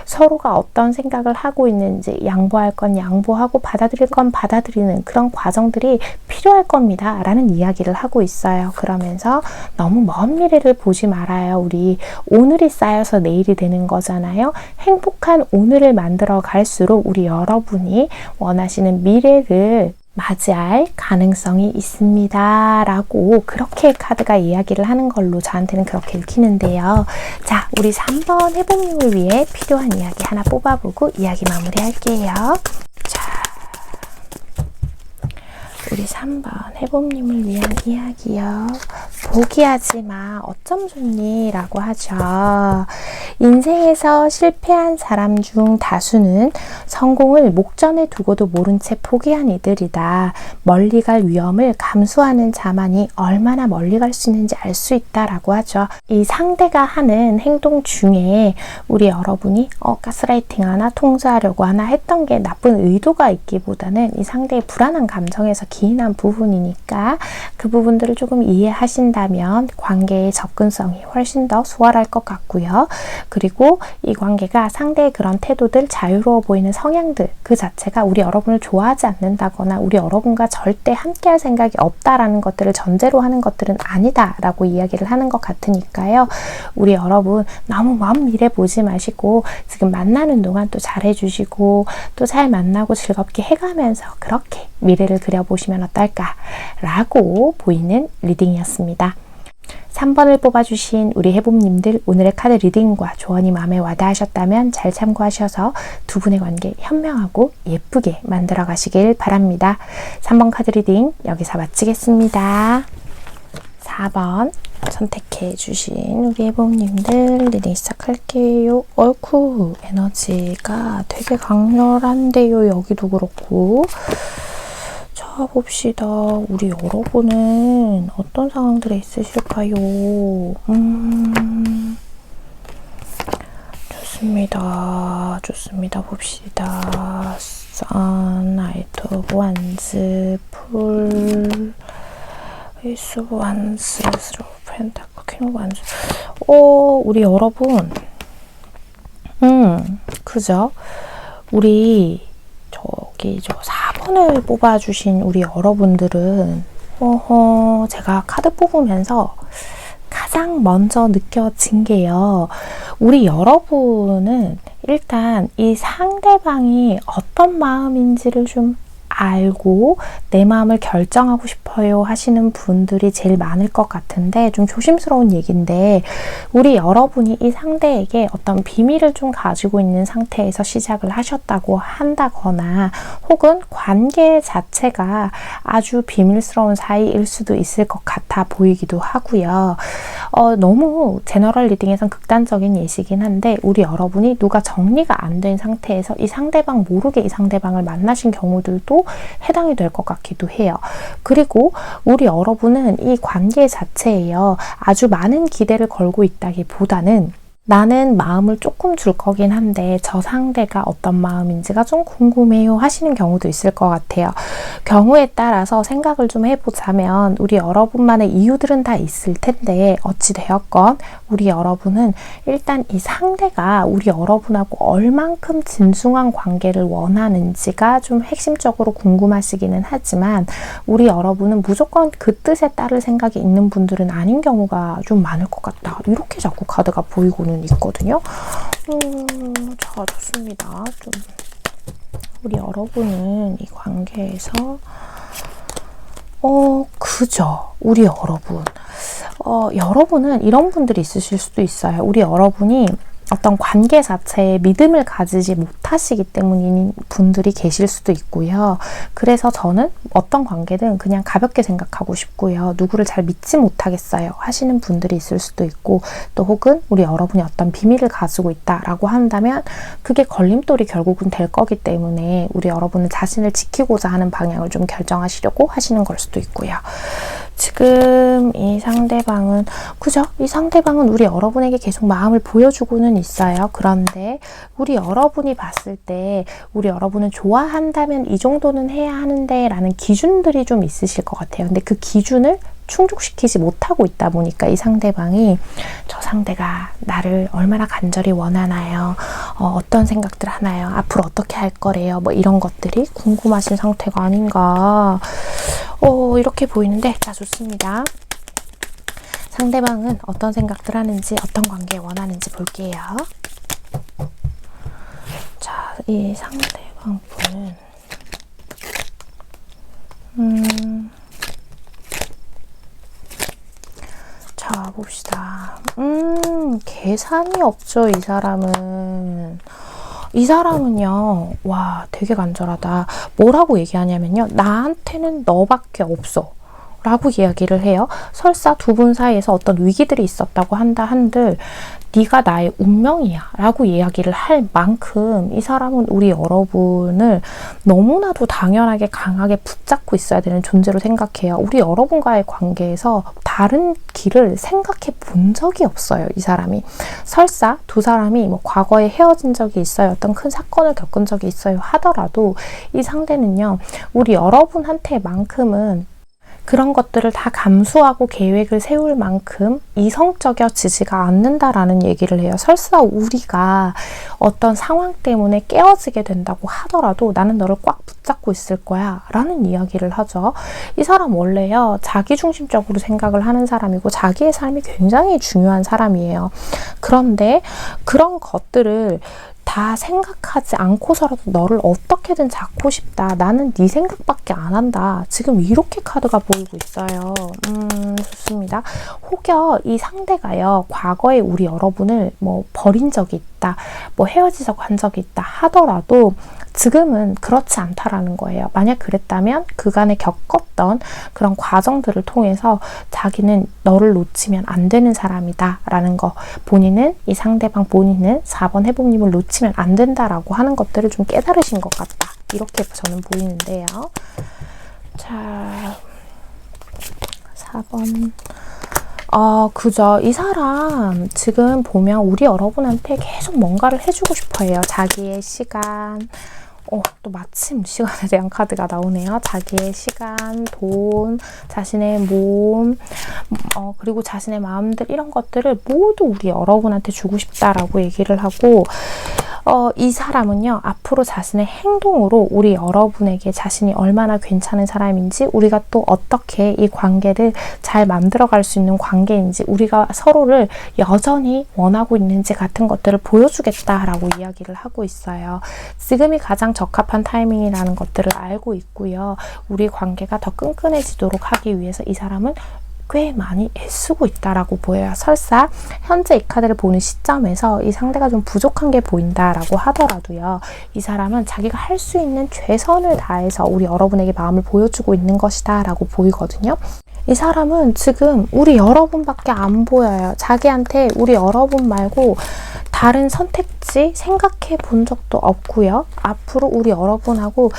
서로가 어떤 생각을 하고 있는지, 양보할 건 양보하고 받아들일 건 받아들이는 그런 과정들이 필요할 겁니다 라는 이야기를 하고 있어요. 그러면서 너무 먼 미래를 보지 말아요. 우리 오늘이 쌓여서 내일이 되는 거잖아요. 행복한 오늘을 만들어 갈수록 우리 여러분이 원하시는 미래를 맞이할 가능성이 있습니다. 라고 그렇게 카드가 이야기를 하는 걸로 저한테는 그렇게 읽히는데요. 자, 우리 3번 해봄님을 위해 필요한 이야기 하나 뽑아보고 이야기 마무리할게요. 자, 우리 3번 해봄님을 위한 이야기요. 포기하지 마. 어쩜 좋니? 라고 하죠. 인생에서 실패한 사람 중 다수는 성공을 목전에 두고도 모른 채 포기한 이들이다. 멀리 갈 위험을 감수하는 자만이 얼마나 멀리 갈 수 있는지 알 수 있다라고 하죠. 이 상대가 하는 행동 중에 우리 여러분이 가스라이팅 하나, 통제하려고 하나 했던 게 나쁜 의도가 있기보다는 이 상대의 불안한 감정에서 기인한 부분이니까 그 부분들을 조금 이해하신다면 관계의 접근성이 훨씬 더 수월할 것 같고요. 그리고 이 관계가 상대의 그런 태도들, 자유로워 보이는 성향들 그 자체가 우리 여러분을 좋아하지 않는다거나 우리 여러분과 절대 함께할 생각이 없다라는 것들을 전제로 하는 것들은 아니다라고 이야기를 하는 것 같으니까요. 우리 여러분 너무 먼 미래 보지 마시고 지금 만나는 동안 또 잘해주시고 또 잘 만나고 즐겁게 해가면서 그렇게 미래를 그려보시면 어떨까라고 보이는 리딩이었습니다. 3번을 뽑아주신 우리 해봄님들 오늘의 카드 리딩과 조언이 마음에 와닿으셨다면 잘 참고하셔서 두 분의 관계 현명하고 예쁘게 만들어 가시길 바랍니다. 3번 카드 리딩 여기서 마치겠습니다. 4번 선택해 주신 우리 해봄님들 리딩 시작할게요. 얼쿠 에너지가 되게 강렬한데요. 여기도 그렇고. 자, 봅시다. 우리 여러분은 어떤 상황들에 있으실까요? 좋습니다. 좋습니다. 봅시다. 선, 나이트 오브 완즈, 풀, 에이스 오브 완즈, 스로 펜타클, 퀸 오브 완즈. 우리 여러분. 그죠? 우리 저기 저 4번을 뽑아주신 우리 여러분들은 제가 카드 뽑으면서 가장 먼저 느껴진 게요. 우리 여러분은 일단 이 상대방이 어떤 마음인지를 좀 알고 내 마음을 결정하고 싶어요 하시는 분들이 제일 많을 것 같은데 좀 조심스러운 얘기인데 우리 여러분이 이 상대에게 어떤 비밀을 좀 가지고 있는 상태에서 시작을 하셨다고 한다거나 혹은 관계 자체가 아주 비밀스러운 사이일 수도 있을 것 같아 보이기도 하고요. 너무 제너럴 리딩에선 극단적인 예시긴 한데 우리 여러분이 누가 정리가 안 된 상태에서 이 상대방 모르게 이 상대방을 만나신 경우들도 해당이 될 것 같기도 해요. 그리고 우리 여러분은 이 관계 자체에요. 아주 많은 기대를 걸고 있다기보다는 나는 마음을 조금 줄 거긴 한데 저 상대가 어떤 마음인지가 좀 궁금해요 하시는 경우도 있을 것 같아요. 경우에 따라서 생각을 좀 해보자면 우리 여러분만의 이유들은 다 있을 텐데 어찌되었건 우리 여러분은 일단 이 상대가 우리 여러분하고 얼만큼 진중한 관계를 원하는지가 좀 핵심적으로 궁금하시기는 하지만 우리 여러분은 무조건 그 뜻에 따를 생각이 있는 분들은 아닌 경우가 좀 많을 것 같다. 이렇게 자꾸 카드가 보이고는 있거든요. 자, 좋습니다. 좀 우리 여러분은 이 관계에서 그죠. 우리 여러분. 여러분은 이런 분들이 있으실 수도 있어요. 우리 여러분이 어떤 관계 자체에 믿음을 가지지 못하시기 때문인 분들이 계실 수도 있고요. 그래서 저는 어떤 관계든 그냥 가볍게 생각하고 싶고요. 누구를 잘 믿지 못하겠어요 하시는 분들이 있을 수도 있고 또 혹은 우리 여러분이 어떤 비밀을 가지고 있다라고 한다면 그게 걸림돌이 결국은 될 거기 때문에 우리 여러분은 자신을 지키고자 하는 방향을 좀 결정하시려고 하시는 걸 수도 있고요. 지금 이 상대방은 그죠? 이 상대방은 우리 여러분에게 계속 마음을 보여주고는 있어요. 그런데 우리 여러분이 봤을 때 우리 여러분은 좋아한다면 이 정도는 해야 하는데 라는 기준들이 좀 있으실 것 같아요. 근데 그 기준을 충족시키지 못하고 있다 보니까 이 상대방이 저 상대가 나를 얼마나 간절히 원하나요? 어떤 생각들 하나요? 앞으로 어떻게 할 거래요? 뭐 이런 것들이 궁금하신 상태가 아닌가 이렇게 보이는데 자 좋습니다. 상대방은 어떤 생각들 하는지 어떤 관계 원하는지 볼게요. 자, 이 상대방 분은 봅시다. 계산이 없죠, 이 사람은. 이 사람은요, 와, 되게 간절하다. 뭐라고 얘기하냐면요. 나한테는 너밖에 없어. 라고 이야기를 해요. 설사 두 분 사이에서 어떤 위기들이 있었다고 한다 한들 네가 나의 운명이야 라고 이야기를 할 만큼 이 사람은 우리 여러분을 너무나도 당연하게 강하게 붙잡고 있어야 되는 존재로 생각해요. 우리 여러분과의 관계에서 다른 길을 생각해 본 적이 없어요. 이 사람이. 설사 두 사람이 뭐 과거에 헤어진 적이 있어요. 어떤 큰 사건을 겪은 적이 있어요 하더라도 이 상대는요. 우리 여러분한테만큼은 그런 것들을 다 감수하고 계획을 세울 만큼 이성적이어지지가 않는다라는 얘기를 해요. 설사 우리가 어떤 상황 때문에 깨어지게 된다고 하더라도 나는 너를 꽉 붙잡고 있을 거야 라는 이야기를 하죠. 이 사람 원래요. 자기중심적으로 생각을 하는 사람이고 자기의 삶이 굉장히 중요한 사람이에요. 그런데 그런 것들을 다 생각하지 않고서라도 너를 어떻게든 잡고 싶다. 나는 네 생각밖에 안 한다. 지금 이렇게 카드가 보이고 있어요. 좋습니다. 혹여 이 상대가요. 과거에 우리 여러분을 뭐 버린 적이 있다. 뭐 헤어지자고 한 적이 있다 하더라도 지금은 그렇지 않다라는 거예요. 만약 그랬다면 그간에 겪었던 그런 과정들을 통해서 자기는 너를 놓치면 안 되는 사람이다 라는 거, 본인은 이 상대방 본인은 4번 해봄님을 놓치면 안 된다라고 하는 것들을 좀 깨달으신 것 같다. 이렇게 저는 보이는데요. 자, 4번. 그죠. 이 사람 지금 보면 우리 여러분한테 계속 뭔가를 해주고 싶어 해요. 자기의 시간, 또 마침 시간에 대한 카드가 나오네요. 자기의 시간, 돈, 자신의 몸, 그리고 자신의 마음들 이런 것들을 모두 우리 여러분한테 주고 싶다라고 얘기를 하고 이 사람은요. 앞으로 자신의 행동으로 우리 여러분에게 자신이 얼마나 괜찮은 사람인지 우리가 또 어떻게 이 관계를 잘 만들어갈 수 있는 관계인지 우리가 서로를 여전히 원하고 있는지 같은 것들을 보여주겠다라고 이야기를 하고 있어요. 지금이 가장 적합한 타이밍이라는 것들을 알고 있고요. 우리 관계가 더 끈끈해지도록 하기 위해서 이 사람은 꽤 많이 애쓰고 있다라고 보여요. 설사 현재 이 카드를 보는 시점에서 이 상대가 좀 부족한 게 보인다라고 하더라도요. 이 사람은 자기가 할 수 있는 최선을 다해서 우리 여러분에게 마음을 보여주고 있는 것이다 라고 보이거든요. 이 사람은 지금 우리 여러분밖에 안 보여요. 자기한테 우리 여러분 말고 다른 선택지 생각해 본 적도 없고요. 앞으로 우리 여러분하고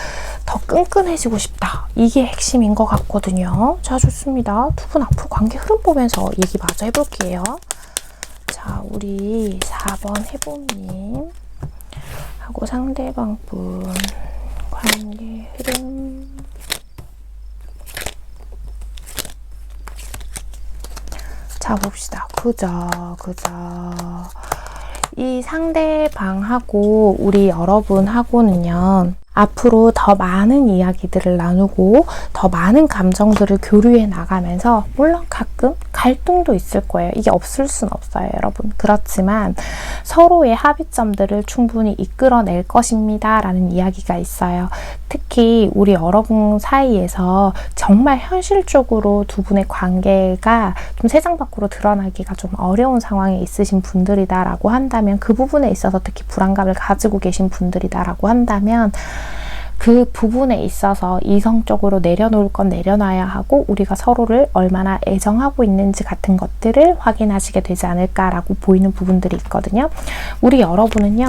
더 끈끈해지고 싶다. 이게 핵심인 것 같거든요. 자, 좋습니다. 두 분 앞으로 관계 흐름 보면서 얘기 마저 해볼게요. 자, 우리 4번 해봄님 하고 상대방 분 관계 흐름. 자, 봅시다. 그죠. 이 상대방하고 우리 여러분하고는요. 앞으로 더 많은 이야기들을 나누고 더 많은 감정들을 교류해 나가면서 물론 가끔 갈등도 있을 거예요. 이게 없을 순 없어요, 여러분. 그렇지만 서로의 합의점들을 충분히 이끌어낼 것입니다 라는 이야기가 있어요. 특히 우리 여러분 사이에서 정말 현실적으로 두 분의 관계가 좀 세상 밖으로 드러나기가 좀 어려운 상황에 있으신 분들이다 라고 한다면, 그 부분에 있어서 특히 불안감을 가지고 계신 분들이다 라고 한다면 그 부분에 있어서 이성적으로 내려놓을 건 내려놔야 하고 우리가 서로를 얼마나 애정하고 있는지 같은 것들을 확인하시게 되지 않을까라고 보이는 부분들이 있거든요. 우리 여러분은요.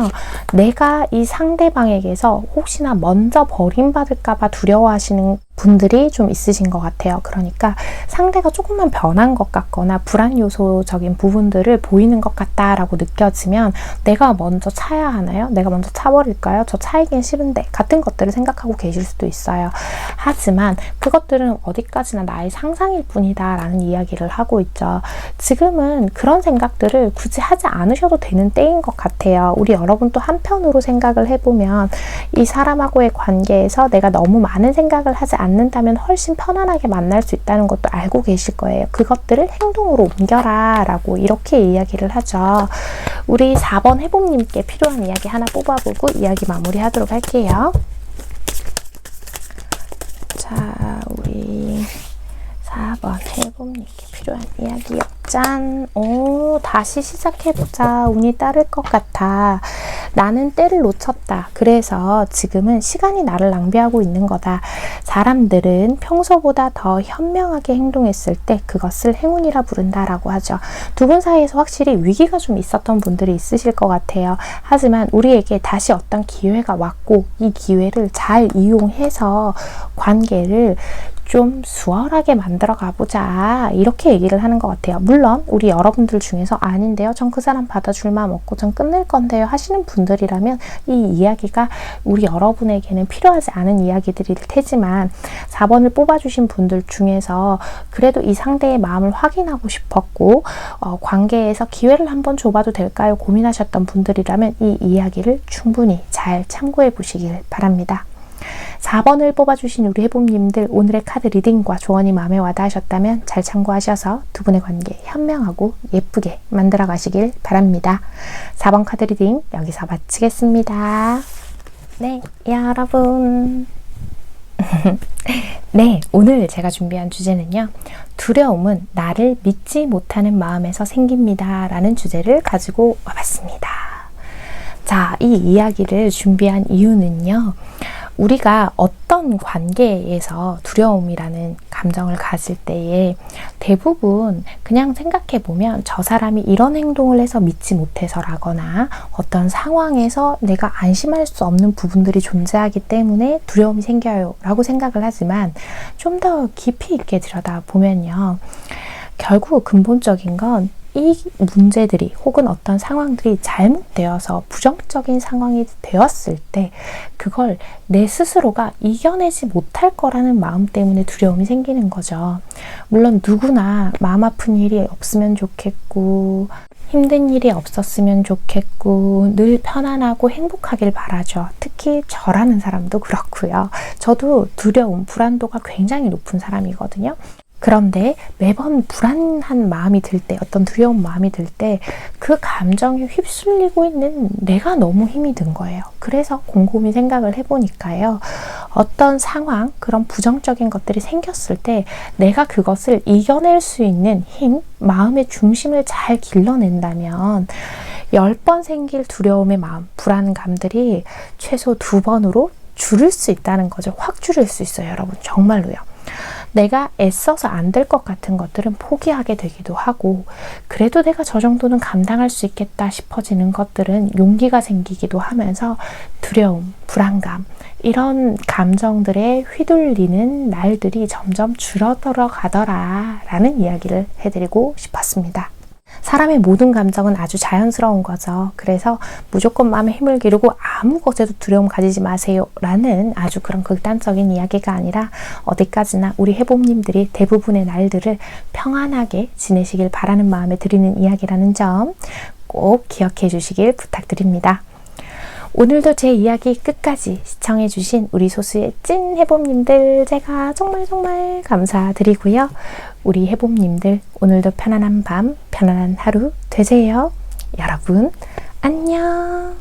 내가 이 상대방에게서 혹시나 먼저 버림받을까 봐 두려워하시는 분들이 좀 있으신 것 같아요. 그러니까 상대가 조금만 변한 것 같거나 불안 요소적인 부분들을 보이는 것 같다라고 느껴지면 내가 먼저 차야 하나요? 내가 먼저 차버릴까요? 저 차이긴 싫은데 같은 것들을 생각하고 계실 수도 있어요. 하지만 그것들은 어디까지나 나의 상상일 뿐이다 라는 이야기를 하고 있죠. 지금은 그런 생각들을 굳이 하지 않으셔도 되는 때인 것 같아요. 우리 여러분 또 한편으로 생각을 해보면 이 사람하고의 관계에서 내가 너무 많은 생각을 하지 않는다면 훨씬 편안하게 만날 수 있다는 것도 알고 계실 거예요. 그것들을 행동으로 옮겨라 라고 이렇게 이야기를 하죠. 우리 4번 해봄님께 필요한 이야기 하나 뽑아보고 이야기 마무리하도록 할게요. 자, 우리 4번 한번 해봅니까? 필요한 이야기요. 짠! 오, 다시 시작해보자. 운이 따를 것 같아. 나는 때를 놓쳤다. 그래서 지금은 시간이 나를 낭비하고 있는 거다. 사람들은 평소보다 더 현명하게 행동했을 때 그것을 행운이라 부른다라고 하죠. 두 분 사이에서 확실히 위기가 좀 있었던 분들이 있으실 것 같아요. 하지만 우리에게 다시 어떤 기회가 왔고 이 기회를 잘 이용해서 관계를 좀 수월하게 만들어 가보자, 이렇게 얘기를 하는 것 같아요. 물론 우리 여러분들 중에서 아닌데요, 전 그 사람 받아줄 마음 없고 전 끝낼 건데요 하시는 분들이라면 이 이야기가 우리 여러분에게는 필요하지 않은 이야기들일 테지만 4번을 뽑아주신 분들 중에서 그래도 이 상대의 마음을 확인하고 싶었고 관계에서 기회를 한번 줘봐도 될까요 고민하셨던 분들이라면 이 이야기를 충분히 잘 참고해 보시길 바랍니다. 4번을 뽑아주신 우리 해봄님들, 오늘의 카드 리딩과 조언이 마음에 와닿으셨다면 잘 참고하셔서 두 분의 관계 현명하고 예쁘게 만들어 가시길 바랍니다. 4번 카드 리딩 여기서 마치겠습니다. 네, 여러분. 네, 오늘 제가 준비한 주제는요. 두려움은 나를 믿지 못하는 마음에서 생깁니다. 라는 주제를 가지고 와봤습니다. 자, 이 이야기를 준비한 이유는요. 우리가 어떤 관계에서 두려움이라는 감정을 가질 때에 대부분 그냥 생각해보면 저 사람이 이런 행동을 해서 믿지 못해서라거나 어떤 상황에서 내가 안심할 수 없는 부분들이 존재하기 때문에 두려움이 생겨요 라고 생각을 하지만 좀 더 깊이 있게 들여다보면요. 결국 근본적인 건 이 문제들이 혹은 어떤 상황들이 잘못되어서 부정적인 상황이 되었을 때 그걸 내 스스로가 이겨내지 못할 거라는 마음 때문에 두려움이 생기는 거죠. 물론 누구나 마음 아픈 일이 없으면 좋겠고 힘든 일이 없었으면 좋겠고 늘 편안하고 행복하길 바라죠. 특히 저라는 사람도 그렇고요. 저도 두려움, 불안도가 굉장히 높은 사람이거든요. 그런데 매번 불안한 마음이 들 때, 어떤 두려운 마음이 들 때 그 감정에 휩쓸리고 있는 내가 너무 힘이 든 거예요. 그래서 곰곰이 생각을 해보니까요. 어떤 상황, 그런 부정적인 것들이 생겼을 때 내가 그것을 이겨낼 수 있는 힘, 마음의 중심을 잘 길러낸다면 10번 생길 두려움의 마음, 불안감들이 최소 2번으로 줄일 수 있다는 거죠. 확 줄일 수 있어요, 여러분. 정말로요. 내가 애써서 안 될 것 같은 것들은 포기하게 되기도 하고 그래도 내가 저 정도는 감당할 수 있겠다 싶어지는 것들은 용기가 생기기도 하면서 두려움, 불안감 이런 감정들에 휘둘리는 날들이 점점 줄어들어 가더라 라는 이야기를 해드리고 싶었습니다. 사람의 모든 감정은 아주 자연스러운 거죠. 그래서 무조건 마음에 힘을 기르고 아무 것에도 두려움 가지지 마세요 라는 아주 그런 극단적인 이야기가 아니라 어디까지나 우리 해봄님들이 대부분의 날들을 평안하게 지내시길 바라는 마음에 드리는 이야기라는 점 꼭 기억해 주시길 부탁드립니다. 오늘도 제 이야기 끝까지 시청해주신 우리 소수의 찐 해봄님들 제가 정말 감사드리고요. 우리 해봄님들 오늘도 편안한 밤, 편안한 하루 되세요. 여러분 안녕.